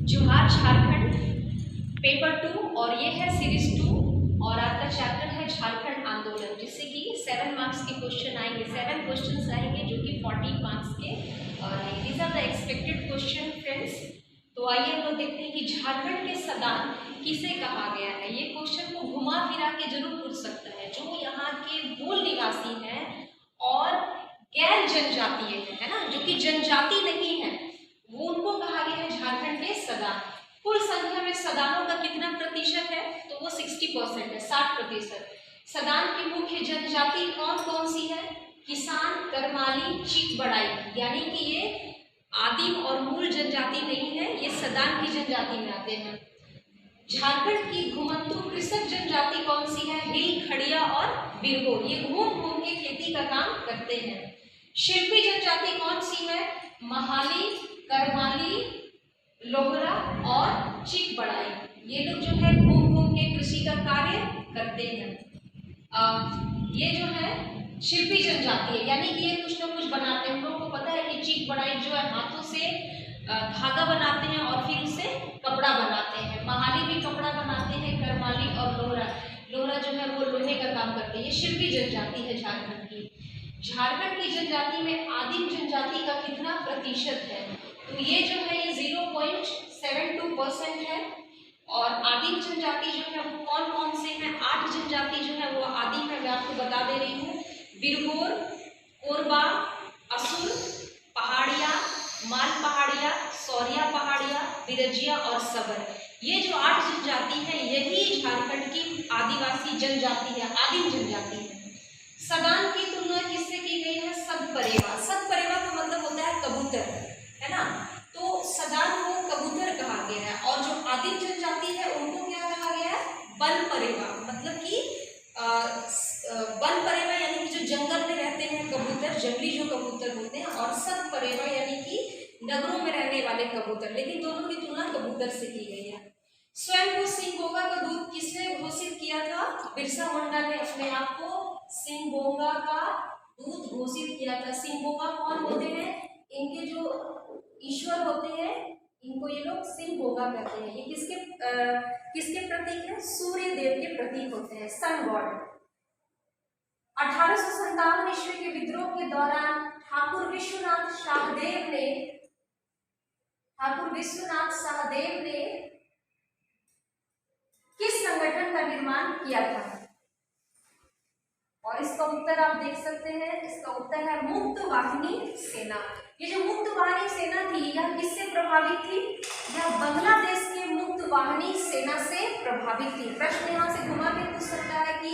जोहार झारखंड पेपर 2 और ये है सीरीज 2 और आपका चैप्टर है झारखंड आंदोलन, जिससे कि 7 मार्क्स के क्वेश्चन आएंगे। 7 क्वेश्चंस आएंगे जो कि 40 मार्क्स के और these are the expected question friends. तो आइए हम लोग देखते हैं कि झारखंड के सदान किसे कहा गया है। ये क्वेश्चन को घुमा फिरा के जरूर पूछ सकता है। जो यहाँ के मूल निवासी हैं और गैर जनजातीय है ना, जो कि जनजाति नहीं है, वो उनको कहा गया है झारखंड के सदान। कुल संख्या में सदानों का कितना प्रतिशत है, तो वो 60% है, 60%। सदान की मुख्य जनजाति कौन कौन सी है? किसान, करमाली, चीक बड़ाई, यानी कि ये आदिम और मूल जनजाति नहीं है, ये सदान की जनजाति में आते हैं। झारखंड की घुमंतू कृषक जनजाति कौन सी है? हिल, खड़िया और बिरगो, ये घूम घूम के खेती का काम करते हैं। शिल्पी जनजाति कौन सी है? महाली, करमाली, लोहरा और चीक बड़ाई, ये लोग जो है घूम घूम के कृषि का कार्य करते हैं। ये जो है शिल्पी जनजाति है, यानी कि ये कुछ ना कुछ बनाते हैं। हम लोगों को पता है कि चीक बड़ाई जो है हाथों से धागा बनाते हैं और फिर उससे कपड़ा बनाते हैं। महाली भी कपड़ा बनाते हैं, करमाली और लोहरा जो है वो लोहे का काम करते हैं। ये शिल्पी जनजाति है झारखंड की। झारखंड की जनजाति में आदिम जनजाति का कितना प्रतिशत है? तो ये जो है ये 0.72% है। और आदिम जनजाति जो है वो कौन कौन से हैं? 8 जनजाति जो है वो आदिम है, मैं आपको बता दे रही हूँ। बिरगोर, कोरबा, असुर, पहाड़िया, माल पहाड़िया, सौरिया पहाड़िया, बिरजिया और सबर, ये जो 8 जनजाति है यही झारखंड की आदिवासी जनजाति है, आदिम जनजाति है। सदान की तुलना किससे की गई है? सतपरेवा। सतपरेवा का मतलब होता है कबूतर, है ना, तो सदान को कबूतर कहा गया है। और जो आदिम जनजाति है उनको क्या कहा गया है? बनपरेवा, मतलब कि बनपरेवा यानी कि जो जंगल में रहते हैं कबूतर, जंगली जो कबूतर होते हैं, और सतपरेवा यानी कि नगरों में रहने वाले कबूतर, लेकिन दोनों की तुलना कबूतर से की गई है। स्वयं को सिंगोंगा का दूत किसने घोषित किया था? बिरसा मुंडा ने अपने आप को सिंगोंगा का दूत घोषित किया था। सिंगोंगा कौन होते हैं? इनके जो ईश्वर होते हैं इनको ये लोग सिंगोंगा कहते हैं। ये किसके प्रतीक है? सूर्य देव के प्रतीक होते हैं, सन गॉड। 1857 ईस्वी के विद्रोह के दौरान ठाकुर विश्वनाथ शाहदेव ने किस संगठन का निर्माण किया था? और इसका उत्तर आप देख सकते हैं। इसका उत्तर है मुक्त वाहिनी सेना। ये जो मुक्त वाहिनी सेना थी यह किससे प्रभावित थी? यह बांग्लादेश के मुक्त वाहिनी सेना से प्रभावित थी। प्रश्न यहाँ से घुमा के पूछ सकता है कि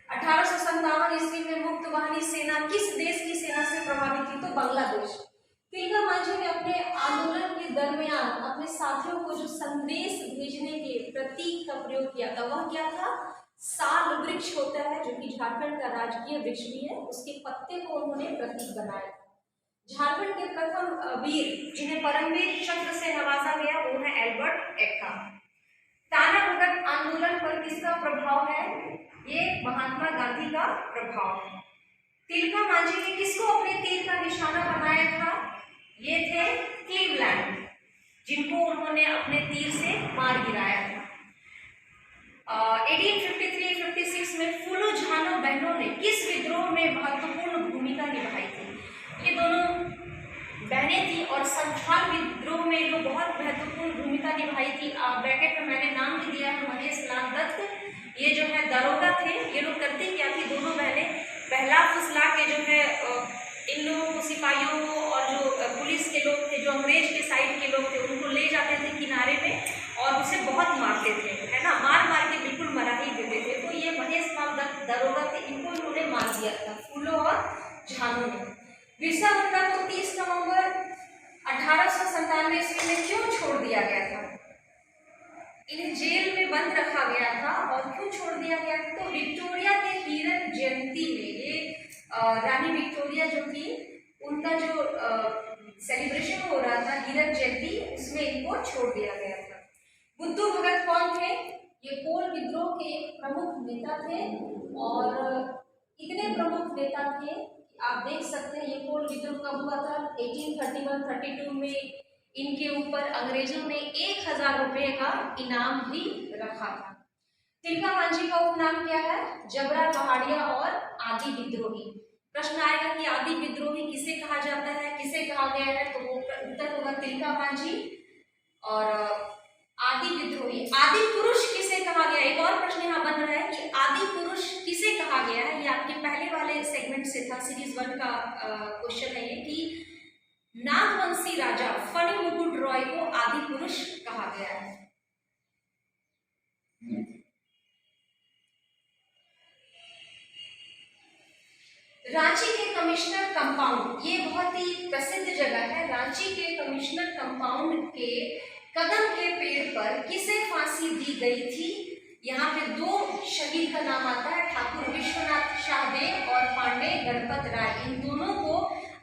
1857 ईस्वी में मुक्त वाहिनी सेना किस देश की सेना से प्रभावित थी? तो बांग्लादेश। तिलका मांझी ने अपने आंदोलन के दरमियान अपने साथियों को जो संदेश भेजने के प्रतीक का प्रयोग किया था वह क्या था? साल वृक्ष होता है जो कि झारखंड का राजकीय वृक्ष भी है, उसके पत्ते को उन्होंने प्रतीक बनाया। झारखंड के प्रथम वीर जिन्हें परमवीर चक्र से नवाजा गया वो है एल्बर्ट एक्का। टाना भगत आंदोलन पर किसका प्रभाव है? ये महात्मा गांधी का प्रभाव है। तिलका मांझी ने किसको अपने तीर का निशाना बनाया था? ये थे क्लीवलैंड, जिनको उन्होंने अपने तीर से मार गिराया था। 1853-56 में फूलो झानो बहनों ने किस विद्रोह में महत्वपूर्ण भूमिका निभाई थी? ये दोनों बहनें थी और संथाल विद्रोह में जो बहुत महत्वपूर्ण भूमिका निभाई थी। ब्रैकेट में मैंने नाम भी दिया है, महेश लाल दत्त। ये जो है दरोगा थे। ये लोग करते क्या थी? दोनों बहनें बहला फुसला के जो है इन लोगों को, सिपाहियों को, और जो पुलिस के लोग थे, जो अंग्रेज के साइड के लोग थे, उनको ले जाते थे किनारे पे और उसे बहुत मारते थे, है ना, मार मार के बिल्कुल मरा ही देते थे। तो ये महेश लाल दत्त दरोगा थे, इनको इन्होंने मार दिया था, फूलो और झानो ने। बिरसा मुंडा को 30 नवंबर 1897 ईस्वी में क्यों छोड़ दिया गया था? इन्हें जेल में बंद रखा गया था। और क्यों छोड़ दिया गया था? तो विक्टोरिया के हीरक जयंती में, ये रानी विक्टोरिया जो थी उनका जो सेलिब्रेशन हो रहा था हीरक जयंती, उसमें इनको छोड़ दिया गया था। बुद्धू भगत कौन थे? ये कोल विद्रोह के एक प्रमुख नेता थे और इतने प्रमुख नेता थे आप देख सकते हैं। ये कोल विद्रोह कब हुआ था? 1831-32 में इनके ऊपर अंग्रेजों ने 1000 रुपए का इनाम भी रखा था। तिलका मांझी का उपनाम क्या है? जबरा, पहाड़िया और आदि विद्रोही। प्रश्न आएगा कि आदि विद्रोही किसे कहा जाता है, किसे कहा गया है, तो वो उत्तर होगा तिलका मांझी। और आदि विद्रोही, आदि पुरुष किसे कहा गया? एक और प्रश्न यहाँ बन रहा है कि आदि पुरुष किसे कहा गया है। ये आपके पहले वाले सेगमेंट से था, सीरीज 1 का क्वेश्चन है ये कि नागवंशी राजा फनी मुकुट रॉय को आदि पुरुष कहा गया है। रांची के कमिश्नर कंपाउंड, ये बहुत ही प्रसिद्ध जगह है। रांची के कमिश्नर कंपाउंड के कदम के पेड़ पर किसे फांसी दी गई थी? यहाँ पे 2 शहीद का नाम आता है, ठाकुर विश्वनाथ शाहदेव और पांडे गणपत राय। इन दोनों को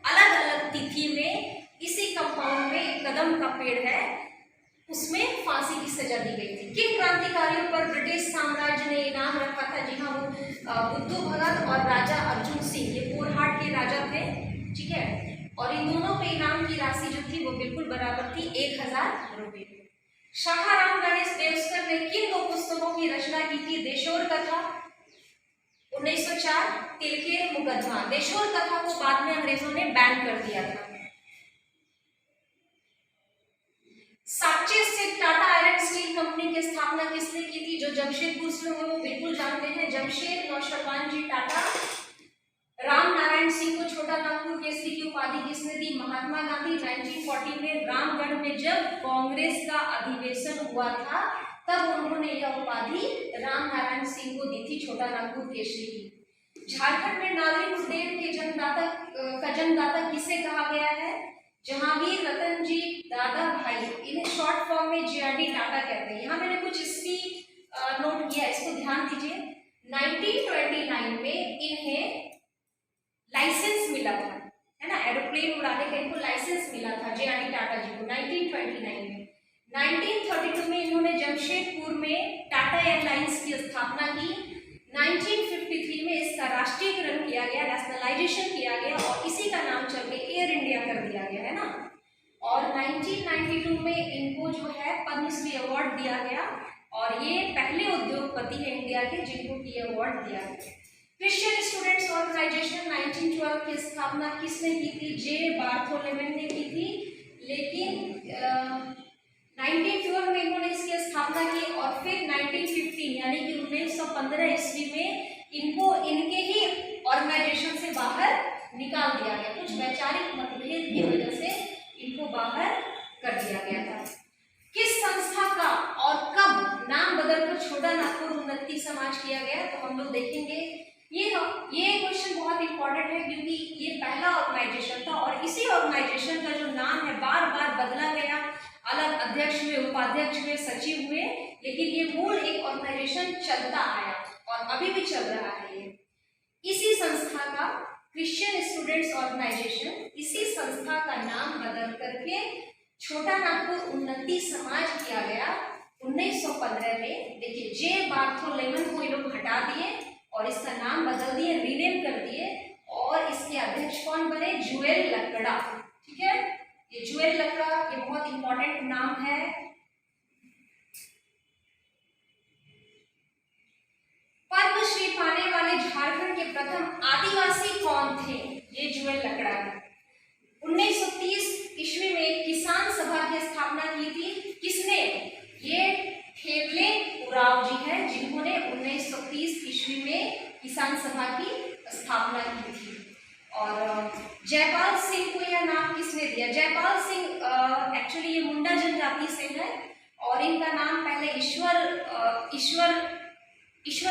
अलग अलग तिथि में इसी कंपाउंड में एक कदम का पेड़ है, उसमें फांसी की सजा दी गई थी। किन क्रांतिकारियों पर ब्रिटिश साम्राज्य ने इनाम रखा था? जी हाँ, वो बुद्धू भगत और राजा अर्जुन सिंह, ये पोरहाट के राजा थे, ठीक है। और इन दोनों पे इनाम की राशि जो थी वो बिल्कुल बराबर थी, 1000 रुपये। शाखाराम गणेश देवस्कर ने किन 2 पुस्तकों की रचना की थी? देशोर कथा 1904, तिलकेर मुकदमा। देशोर कथा को बाद में अंग्रेजों ने बैन कर दिया था। साक्ची स्थित टाटा आयरन स्टील कंपनी की स्थापना किसने की थी? जो जमशेदपुर से हुए वो बिल्कुल जानते हैं, जमशेद नौशरवान जी टाटा। राम नारायण सिंह को छोटा नागपुर केसरी की उपाधि किसने दी? महात्मा गांधी। 1940 में रामगढ़ में जब कांग्रेस का अधिवेशन हुआ था तब उन्होंने यह उपाधि राम नारायण सिंह को दी थी, छोटा नागपुर केसरी की। झारखंड में नागरिक उड्डयन के जन्मदाता किसे कहा गया है? जहांगीर रतन जी दादा भाई, इन्हें शॉर्ट फॉर्म में JRD टाटा कहते हैं। यहाँ मैंने कुछ हिस्ट्री नोट किया, इसको ध्यान दीजिए। 1929 में इन्हें लाइसेंस मिला था, है ना, एरोप्लेन उड़ाने का इनको लाइसेंस मिला था JRD टाटा जी को 1929 में। 1932 में इन्होंने जमशेदपुर में टाटा एयरलाइंस की स्थापना की। 1953 में इसका राष्ट्रीयकरण किया गया, नेशनलाइजेशन किया गया और इसी का नाम चल के एयर इंडिया कर दिया गया, है ना। और 1992 में इनको जो है पद्मश्री अवार्ड दिया गया और ये पहले उद्योगपति है इंडिया के जिनको ये अवार्ड दिया गया। क्रिश्चियन स्टूडेंट्स ऑर्गेनाइजेशन 1912 की स्थापना किसने की थी? जे बार्थोलोमेव ने की थी, लेकिन 1912 में इन्होंने इसकी स्थापना की और फिर 1915 यानी कि 1915 ईस्वी में इनको इनके ही ऑर्गेनाइजेशन से बाहर निकाल दिया गया। कुछ वैचारिक मतभेद की वजह से इनको बाहर कर दिया गया था। किस संस्था का और कब नाम बदलकर छोटा नागपुर उन्नति समाज किया गया? तो हम लोग देखेंगे। ये क्वेश्चन बहुत इंपॉर्टेंट है क्योंकि ये पहला ऑर्गेनाइजेशन था और इसी ऑर्गेनाइजेशन का जो नाम है बार बार बदला गया, अलग अध्यक्ष हुए, उपाध्यक्ष हुए, सचिव हुए, लेकिन ये मूल एक ऑर्गेनाइजेशन चलता आया और अभी भी चल रहा है। ये इसी संस्था का क्रिश्चियन स्टूडेंट्स ऑर्गेनाइजेशन, इसी संस्था का नाम बदल करके छोटा नागपुर उन्नति समाज किया गया 1915 में। देखिए, जे बार्थोलोमेव को ये लोग हटा दिए और इसका नाम बदल दिए, रीनेम कर दिए और इसके अध्यक्ष कौन बने? जुएल लकड़ा, ठीक है। ये जुएल लकड़ा ये बहुत इंपॉर्टेंट नाम है। पद्मश्री पाने वाले झारखंड के प्रथम आदिवासी कौन थे? ये जुएल लकड़ा है। 1930 ईस्वी में किसान सभा की स्थापना की थी, किसने? ये ठेवले उराव जी हैं जिन्होंने 1930 ईस्वी में किसान सभा की स्थापना की थी। और जयपाल सिंह को यह नाम किसने दिया? जयपाल सिंह एक्चुअली ये मुंडा जनजाति से है और इनका नाम पहले ईश्वर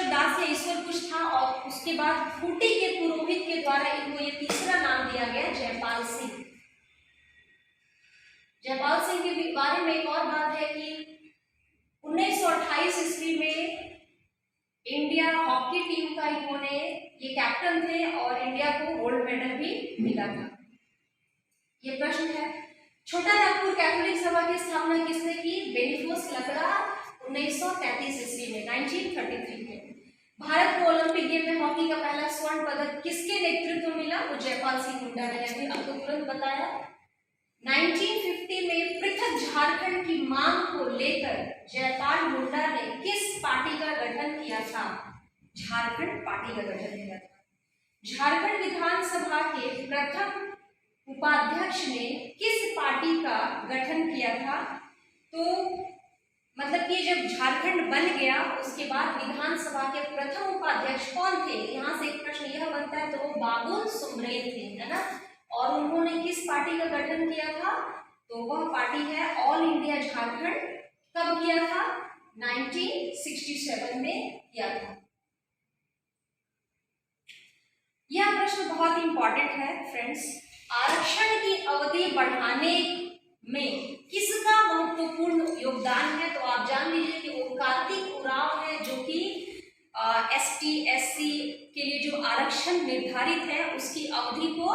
दास या ईश्वर कुछ था और उसके बाद खूंटी के पुरोहित के द्वारा इनको ये तीसरा नाम दिया गया, जयपाल सिंह। जयपाल सिंह के बारे में एक और बात है कि 1928 ईस्वी में इंडिया हॉकी टीम का इन्होंने ये कैप्टन थे और इंडिया को गोल्ड मेडल भी मिला था। ये प्रश्न है। छोटा नागपुर कैथोलिक सभा की स्थापना किसने की? बेनिफोस लकड़ा 1933 ईस्वी में, 1933 में। भारत को ओलंपिक गेम में हॉकी का पहला स्वर्ण पदक किसके नेतृत्व में मिला? वो जयपाल सिंह मुंडा ने अभी आपको तुरंत बताया। 1950 में पृथक झारखंड की मांग जयपाल मुंडा ने किस पार्टी का गठन किया था? झारखंड पार्टी का गठन किया था। झारखंड विधानसभा के प्रथम उपाध्यक्ष ने किस पार्टी का गठन किया था? तो मतलब कि जब झारखंड बन गया उसके बाद विधानसभा के प्रथम उपाध्यक्ष कौन थे? यहाँ से एक प्रश्न यह बनता है, तो वो बाबुल सुमरेन थे, है ना। और उन्होंने किस पार्टी का गठन किया था? तो वह पार्टी है ऑल इंडिया झारखंड। कब किया था? 1967 में किया था। यह प्रश्न बहुत इंपॉर्टेंट है फ्रेंड्स। आरक्षण की अवधि बढ़ाने में किसका महत्वपूर्ण योगदान है? तो आप जान लीजिए कि वो कार्तिक उरांव है, जो कि ST SC के लिए जो आरक्षण निर्धारित है उसकी अवधि को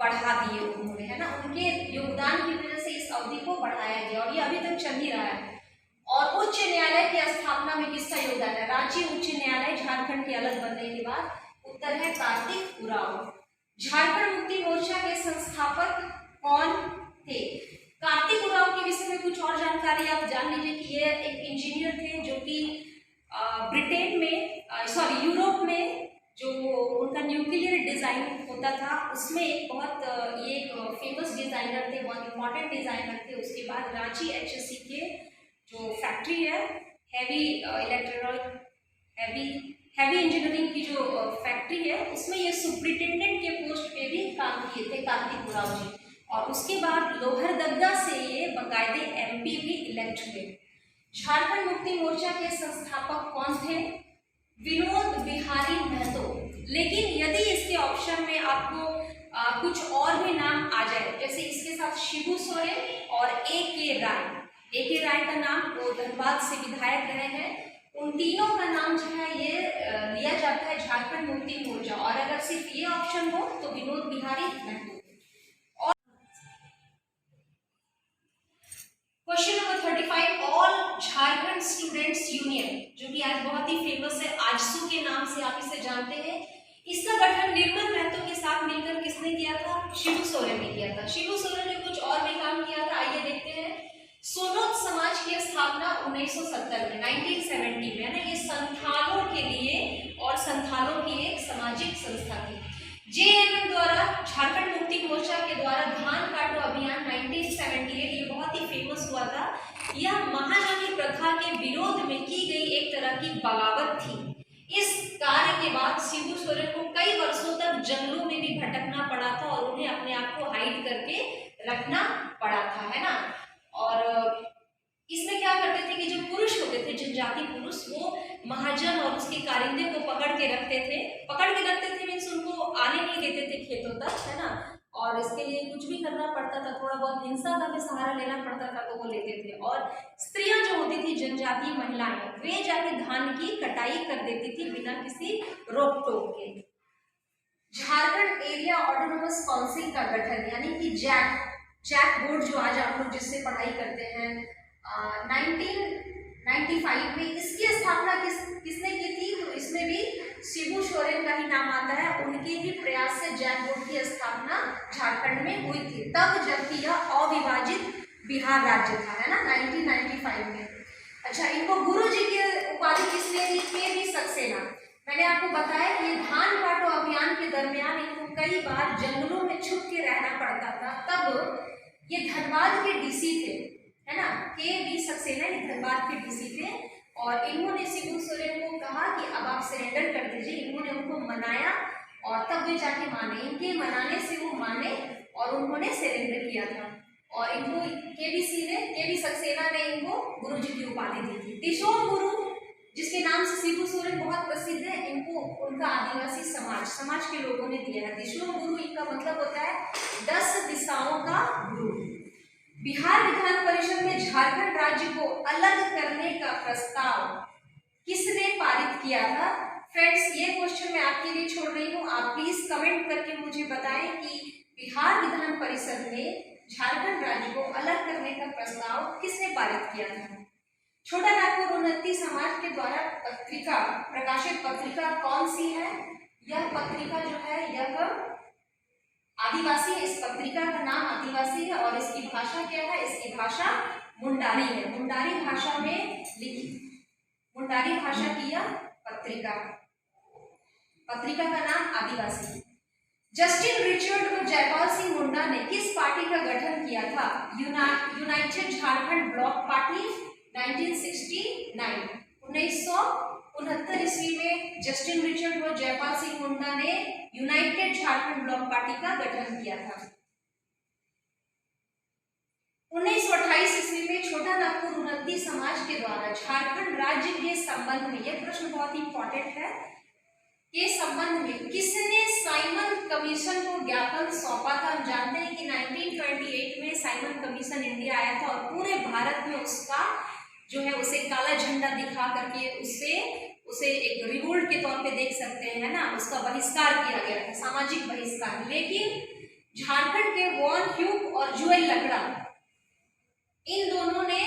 बढ़ा दिए उन्होंने, है ना। उनके योगदान की वजह से इस अवधि को बढ़ाया गया और ये अभी तक चल ही रहा है। और उच्च न्यायालय की स्थापना में किसका योगदान है? रांची उच्च न्यायालय झारखंड के अलग बनने के बाद। उत्तर है कार्तिक उरांव। झारखंड मुक्ति मोर्चा के संस्थापक कौन थे? कार्तिक उरांव के विषय में कुछ और जानकारी आप जान लीजिए कि ये एक इंजीनियर थे जो कि ब्रिटेन में यूरोप में जो उनका न्यूक्लियर डिजाइन होता था उसमें एक बहुत ये एक फेमस डिजाइनर थे, बहुत इंपॉर्टेंट डिजाइनर थे। उसके बाद रांची HSC के जो फैक्ट्री है हैवी इंजीनियरिंग की जो फैक्ट्री है उसमें ये सुप्रिटेंडेंट के पोस्ट पे भी काम किए थे कार्तिक उरांव जी। और उसके बाद लोहरदगा से ये बाकायदे MP भी इलेक्ट हुए। झारखंड मुक्ति मोर्चा के संस्थापक कौन थे? विनोद बिहारी महतो। लेकिन यदि इसके ऑप्शन में आपको कुछ और भी नाम आ जाए, जैसे इसके साथ शिबू सोरेन और AK राय का नाम, वो धनबाद से विधायक रहे हैं, उन तीनों का नाम जो है ये लिया जाता है झारखंड मुक्ति मोर्चा। और अगर सिर्फ ये ऑप्शन हो तो विनोद बिहारी महतो। और question number 35, all Jharkhand students union, जो कि आज बहुत ही फेमस है, आजसू के नाम से आप इसे जानते हैं, इसका गठन निर्मल महतो के साथ मिलकर किसने किया था? शिबू सोरेन ने किया था। शिबू सोरेन ने कुछ और भी काम किया था, आइए देखते हैं। सोनोत समाज की स्थापना 1970 में 1970 में, है ना। ये संथालों के लिए और संथालों की एक सामाजिक संस्था थी। JMM द्वारा झारखंड मुक्ति मोर्चा के द्वारा धान काटो अभियान 1978, ये बहुत ही फेमस हुआ था। यह महाजनी प्रथा के विरोध में की गई एक तरह की बगावत थी। इस कार्य के बाद शिबू सोरेन को कई वर्षों तक जंगलों में भी भटकना पड़ा था और उन्हें अपने आप को हाइड करके रखना पड़ा था, है ना। और इसमें क्या करते थे कि जो पुरुष होते थे, जनजाति पुरुष, वो महाजन और उसके कारिंदे को पकड़ के रखते थे मीन्स उनको आने नहीं देते थे खेतों तक, है ना। और इसके लिए कुछ भी करना पड़ता था, थोड़ा बहुत हिंसा का भी सहारा लेना पड़ता था तो वो लेते थे। और स्त्रियां जो होती थी, जनजातीय महिलाएं, वे जाके धान की कटाई कर देती थी बिना किसी रोक टोक के। झारखंड एरिया ऑटोनोमस काउंसिल का गठन, यानी कि जैक बोर्ड जो आज आप लोग जिससे पढ़ाई करते हैं, 1995 में इसकी स्थापना किसने की थी? तो इसमें भी शिबू सोरेन का ही नाम आता है। उनके ही प्रयास से जैक बोर्ड की स्थापना झारखंड में हुई थी, तब जबकि यह अविभाजित बिहार राज्य था, है ना, 1995 में। अच्छा, इनको गुरु जी की उपाधि किसने दी? KV सक्सेना। मैंने आपको बताया कि धान काटो अभियान के दरमियान इनको कई बार जंगलों में छुप के रहना पड़ता था, तब ये धनबाद के DC थे, है ना। KV सक्सेना धनबाद के DC थे और इन्होंने शिबू सोरेन को कहा कि अब आप सरेंडर कर दीजिए। इन्होंने उनको मनाया और तब वे जाके माने। इनके मनाने से वो माने और उन्होंने सरेंडर किया था। और इनको KV सक्सेना ने इनको गुरु जी की उपाधि दी थी। दिशोम गुरु, जिसके नाम से शिबू सोरेन बहुत प्रसिद्ध है, इनको उनका आदिवासी समाज के लोगों ने दिया है। दिशोम गुरु, इनका मतलब होता है 10 दिशाओं का गुरु। बिहार विधान परिषद में झारखंड राज्य को अलग करने का प्रस्ताव किसने पारित किया था? फ्रेंड्स, ये क्वेश्चन मैं आपके लिए छोड़ रही हूँ, आप प्लीज कमेंट करके मुझे बताएं कि बिहार विधान परिषद में झारखंड राज्य को अलग करने का प्रस्ताव किसने पारित किया था? छोटा नागपुर उन्नति समाज के द्वारा प्रकाशित पत्रिका कौन सी है? यह पत्रिका जो है यह आदिवासी है। इस पत्रिका का नाम आदिवासी है और इसकी भाषा क्या है? इसकी भाषा मुंडारी है। मुंडारी भाषा में मुंडारी भाषा की यह पत्रिका का नाम आदिवासी। जस्टिन रिचर्ड और जयपाल सिंह मुंडा ने किस पार्टी का गठन किया था? यूनाइटेड झारखंड ब्लॉक पार्टी 1969 1969 ईस्वी में जस्टिन रिचर्ड और जयपाल सिंह मुंडा ने यूनाइटेड झारखंड ब्लॉक पार्टी का गठन किया था। 1928 ईस्वी में छोटा नागपुर उन्नति समाज के द्वारा झारखंड राज्य के संबंध में, यह प्रश्न बहुत इंपॉर्टेंट है, के संबंध में किसने साइमन कमीशन को ज्ञापन सौंपा था? हम जानते हैं कि 1928 में साइमन कमीशन इंडिया आया था और पूरे भारत में उसका जो है उसे काला झंडा दिखा करके उसे एक रिवोल्ट के तौर पे देख सकते हैं ना, उसका बहिष्कार किया गया था, सामाजिक बहिष्कार। लेकिन झारखंड के वॉन ह्यूक और जुएल लकड़ा, इन दोनों ने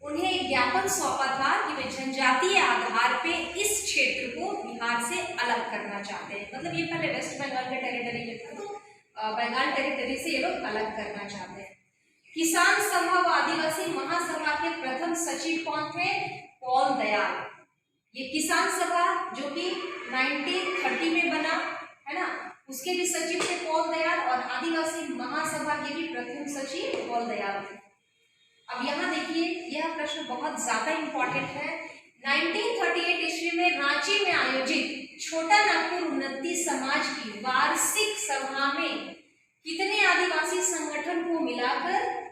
उन्हें एक ज्ञापन सौंपा था कि वे जनजातीय आधार पे इस क्षेत्र को बिहार से अलग करना चाहते हैं। मतलब ये पहले वेस्ट बंगाल के टेरिटरी में था, तो बंगाल टेरिटरी से ये लोग अलग करना चाहते हैं। किसान सभा व आदिवासी महासभा के प्रथम सचिव कौन थे? पॉल दयाल। ये किसान सभा जो कि 1930 में बना है ना, उसके भी सचिव थे पॉल दयाल, और आदिवासी महासभा के भी प्रथम सचिव पॉल दयाल थे। अब यहाँ देखिए, यह प्रश्न बहुत ज्यादा इंपॉर्टेंट है। 1938 ईस्वी में रांची में आयोजित छोटा नागपुर उन्नति समाज की वार्षिक सभा में कितने आदिवासी संगठन को मिलाकर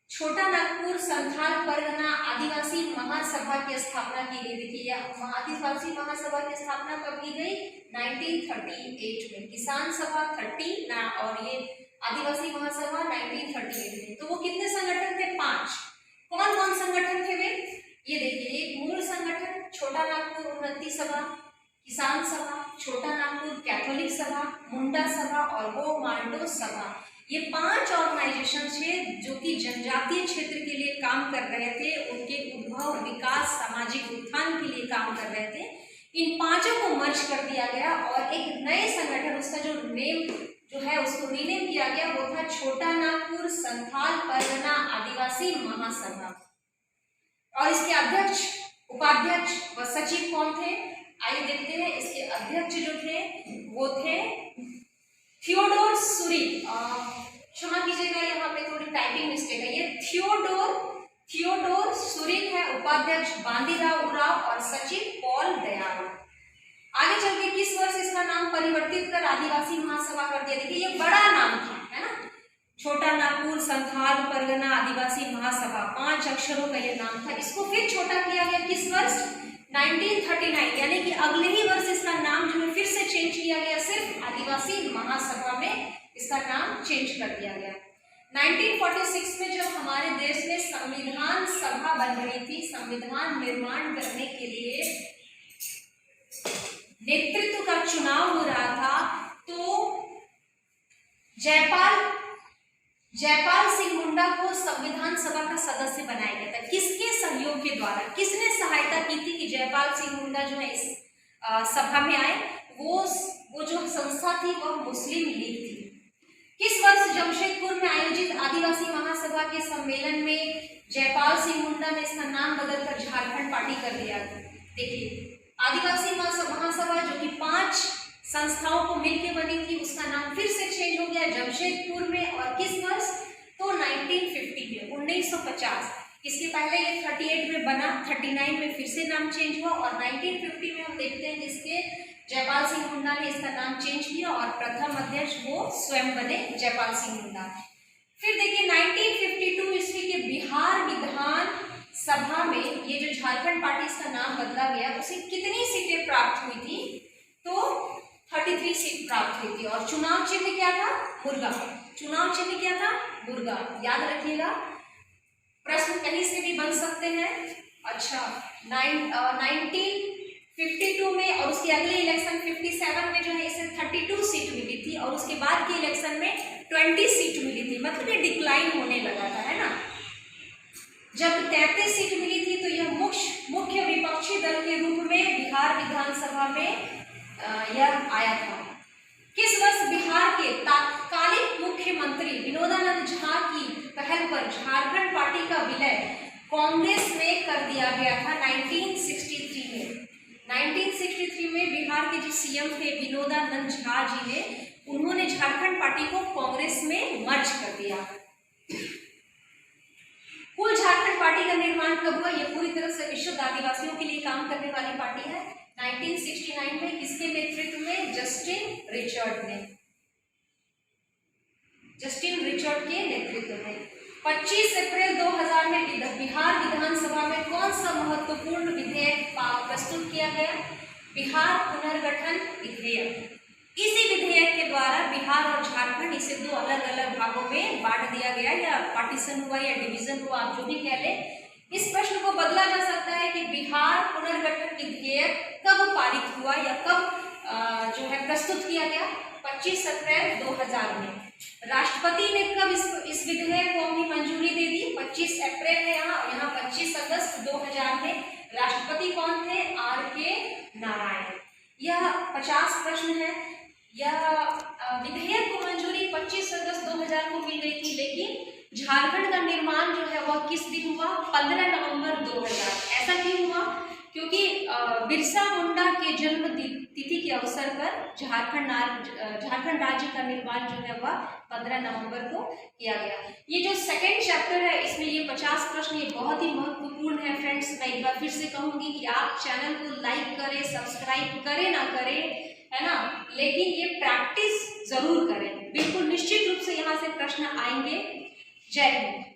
छोटा नागपुर संथाल परगना आदिवासी महासभा की स्थापना की गई? देखिए, आदिवासी महासभा की स्थापना कब की गई? 1938 में। किसान सभा 30 और ये आदिवासी महासभा 1938 में। तो वो कितने संगठन थे? 5। कौन कौन संगठन थे वे? ये देखिए, एक मूल संगठन छोटा नागपुर उन्नति सभा, किसान सभा, छोटा नागपुर कैथोलिक सभा, मुंडा सभा और गो मार्डो सभा। ये 5 ऑर्गेनाइजेशन थे जो कि जनजातीय क्षेत्र के लिए काम कर रहे थे, उनके उद्भव, विकास, सामाजिक उत्थान के लिए काम कर रहे थे। इन 5 को मर्ज कर दिया गया और एक नए संगठन, उसका जो नेम जो है उसको रीनेम किया गया, वो था छोटा नागपुर संथाल परगना आदिवासी महासभा। और इसके अध्यक्ष, उपाध्यक्ष व सचिव कौन थे? आइए देखते हैं। इसके अध्यक्ष जो थे वो थे थियोडोर सुरीन। क्षमा कीजिएगा, यहाँ पे थोड़ी टाइपिंग मिस्टेक है। ये थियोडोर सुरीन है, उपाध्यक्ष बांदीराव उराव और सचिव पॉल दयाल। आगे चल के किस वर्ष इसका नाम परिवर्तित कर आदिवासी महासभा कर दिया? देखिए, ये बड़ा नाम था, है ना, छोटा नागपुर संथाल परगना आदिवासी महासभा, 5 अक्षरों का ये नाम था। इसको फिर छोटा किया गया किस वर्ष? 1939, यानी कि अगले ही वर्ष इसका नाम जो है फिर से चेंज किया गया, सिर्फ आदिवासी महासभा में इसका नाम चेंज कर दिया गया। 1946 में जब हमारे देश में संविधान सभा बन रही थी, संविधान निर्माण करने के लिए नेतृत्व का चुनाव हो रहा था, तो जयपाल सिंह मुंडा को संविधान सभा का सदस्य बनाया गया था। किसके सहयोग के द्वारा? किसने सहायता की थी कि जयपाल सिंह मुंडा जो है इस सभा में आए? वो जो संस्था थी वह मुस्लिम लीग थी। किस वर्ष जमशेदपुर में आयोजित आदिवासी महासभा के सम्मेलन में जयपाल सिंह मुंडा ने इसका नाम बदलकर झारखंड पार्टी कर दिया? देखिए, आदिवासी महासभा जो कि 5 संस्थाओं को मिलकर बनी थी, उसका नाम फिर से चेंज हो गया जमशेदपुर में। और किस वर्ष? तो 1950 में, 1950। इसके पहले ये 38 में बना, 39 में फिर से नाम चेंज हुआ और 1950 में हम देखते हैं कि इसके जयपाल सिंह मुंडा ने इसका नाम चेंज किया और प्रथम अध्यक्ष वो स्वयं बने, जयपाल सिंह मुंडा। फिर देखिए, 1952 ईस्वी के बिहार विधान सभा में ये जो झारखंड पार्टी, इसका नाम बदला गया, उसे कितनी सीटें प्राप्त हुई थी? तो 33 सीट प्राप्त हुई थी। और चुनाव चिन्ह क्या था? मुर्गा। चुनाव चिन्ह क्या था? मुर्गा। याद रखिएगा, प्रश्न कहीं से भी बन सकते हैं। अच्छा, 1952 में और उसके अगले इलेक्शन 57 में जो है इसे 32 सीट मिली थी और उसके बाद के इलेक्शन में 20 सीट मिली थी। मतलब ये डिक्लाइन होने लगा था, है ना। जब 33 सीट मिली थी तो यह मुख्य विपक्षी दल के रूप में बिहार विधानसभा में यह आया था। किस वर्ष बिहार के तत्कालीन मुख्यमंत्री विनोदानंद झा की पहल पर झारखंड पार्टी का विलय कांग्रेस में कर दिया गया था? 1963 में। 1963 में बिहार के जो सीएम थे विनोदानंद झा जी ने, उन्होंने झारखंड पार्टी को कांग्रेस में मर्ज कर दिया। कुल झारखंड पार्टी का निर्माण कब हुआ? ये पूरी तरह से विशुद्ध आदिवासियों के लिए काम करने वाली पार्टी है। 1969 में किसके नेतृत्व में? जस्टिन रिचर्ड ने, जस्टिन रिचर्ड के नेतृत्व में। 25 अप्रैल 2000 में बिहार विधानसभा में कौन सा महत्वपूर्ण विधेयक प्रस्तुत किया गया? बिहार पुनर्गठन विधेयक। इसी विधेयक के द्वारा बिहार और झारखंड, इसे दो अलग अलग भागों में बांट दिया गया, या पार्टीशन हुआ या डिवीजन हुआ, आप जो भी कह लें। इस प्रश्न को बदला जा सकता है कि बिहार पुनर्गठन विधेयक कब पारित हुआ या कब जो है प्रस्तुत किया गया? 25 अप्रैल 2000 में। राष्ट्रपति ने कब इस विधेयक को अपनी मंजूरी दे दी? 25 अप्रैल में यहाँ 25 अगस्त 2000 में। राष्ट्रपति कौन थे? R.K. नारायण। यह 50 प्रश्न है। यह विधेयक को मंजूरी 25 अगस्त 2000 को मिल गई थी, लेकिन झारखंड का निर्माण जो है वह किस दिन हुआ? 15 नवंबर 2000। ऐसा क्यों हुआ? क्योंकि बिरसा मुंडा के जन्म तिथि के अवसर पर झारखंड राज्य का निर्माण जो है वह 15 नवंबर को किया गया। ये जो सेकंड चैप्टर है, इसमें ये 50 प्रश्न, ये बहुत ही महत्वपूर्ण है फ्रेंड्स। मैं एक बार फिर से कहूंगी कि आप चैनल को लाइक करें, सब्सक्राइब करें ना करें, है ना, लेकिन ये प्रैक्टिस जरूर करें। बिल्कुल निश्चित रूप से यहाँ से प्रश्न आएंगे। जय हिंद।